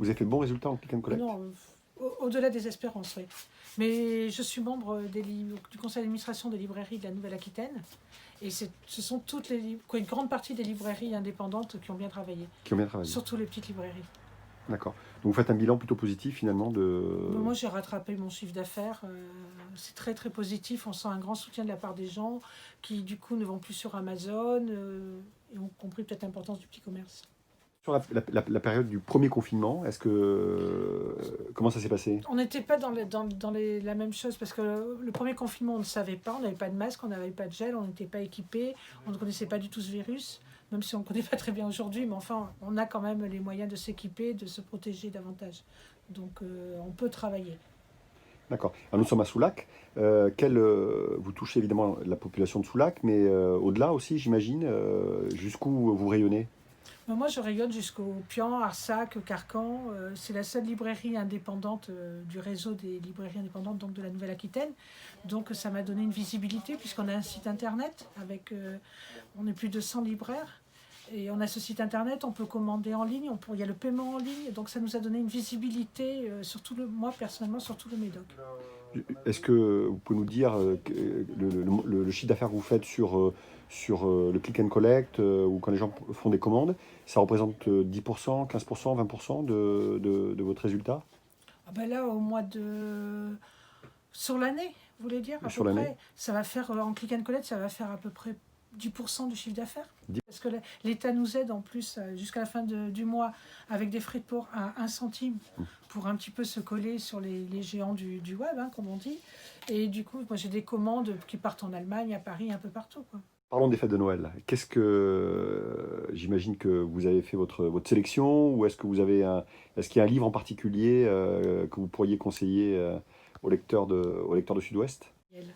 Vous avez fait de bons résultats en click and collect? Non, au-delà des espérances, oui. Mais je suis membre du conseil d'administration des librairies de la Nouvelle-Aquitaine. Et ce sont toutes une grande partie des librairies indépendantes qui ont bien travaillé. Qui ont bien travaillé. Surtout les petites librairies. D'accord. Donc vous faites un bilan plutôt positif finalement de... Moi, j'ai rattrapé mon chiffre d'affaires. C'est très très positif. On sent un grand soutien de la part des gens qui du coup ne vont plus sur Amazon et ont compris peut-être l'importance du petit commerce. Sur la période du premier confinement, comment ça s'est passé? On n'était pas dans la même chose parce que le premier confinement, on ne savait pas, on n'avait pas de masque, on n'avait pas de gel, on n'était pas équipés, on ne connaissait pas du tout ce virus, même si on ne connaît pas très bien aujourd'hui, mais enfin, on a quand même les moyens de s'équiper, de se protéger davantage. Donc, on peut travailler. D'accord. Alors nous sommes à Soulac. Vous touchez évidemment la population de Soulac, mais au-delà aussi, j'imagine, jusqu'où vous rayonnez? Mais moi, je rayonne jusqu'au Pian, Arsac, Carcan. C'est la seule librairie indépendante du réseau des librairies indépendantes donc de la Nouvelle-Aquitaine. Donc, ça m'a donné une visibilité puisqu'on a un site internet avec, on est plus de 100 libraires. Et on a ce site internet, on peut commander en ligne, il y a le paiement en ligne. Donc, ça nous a donné une visibilité, moi personnellement, sur tout le Médoc. Est-ce que vous pouvez nous dire le chiffre d'affaires que vous faites sur le click and collect ou quand les gens font des commandes, ça représente 10%, 15%, 20% de votre résultat? Ah ben là, sur l'année, vous voulez dire, à Sur peu l'année? près, ça va faire, en click and collect, ça va faire à peu près 10% du chiffre d'affaires. 10. Parce que l'État nous aide en plus jusqu'à la fin du mois avec des frais de port à 1 centime pour un petit peu se coller sur les géants du web, hein, comme on dit. Et du coup, moi j'ai des commandes qui partent en Allemagne, à Paris, un peu partout, quoi. Parlons des fêtes de Noël. J'imagine que vous avez fait votre sélection, ou est-ce qu'il y a un livre en particulier que vous pourriez conseiller aux lecteurs de Sud-Ouest?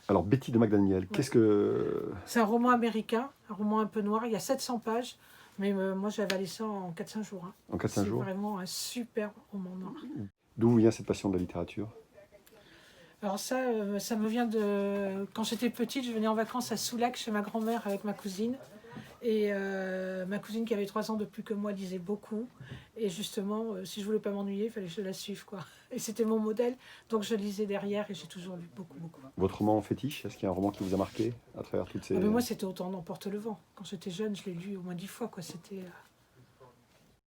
Alors, Betty de McDaniel, Ouais. C'est un roman américain, un roman un peu noir, il y a 700 pages, mais moi j'ai avalé ça en 4-5 jours. Hein. En 4-5 jours? C'est vraiment un super roman noir. D'où vient cette passion de la littérature? Alors ça me vient de... Quand j'étais petite, je venais en vacances à Soulac chez ma grand-mère avec ma cousine. Et ma cousine qui avait 3 ans de plus que moi lisait beaucoup. Et justement, si je voulais pas m'ennuyer, il fallait que je la suive, quoi. Et c'était mon modèle, donc je lisais derrière et j'ai toujours lu beaucoup, beaucoup. Votre roman fétiche, est-ce qu'il y a un roman qui vous a marqué à travers toutes ces... Ah ben moi, c'était Autant n'emporte le vent. Quand j'étais jeune, je l'ai lu au moins 10 fois, quoi. C'était...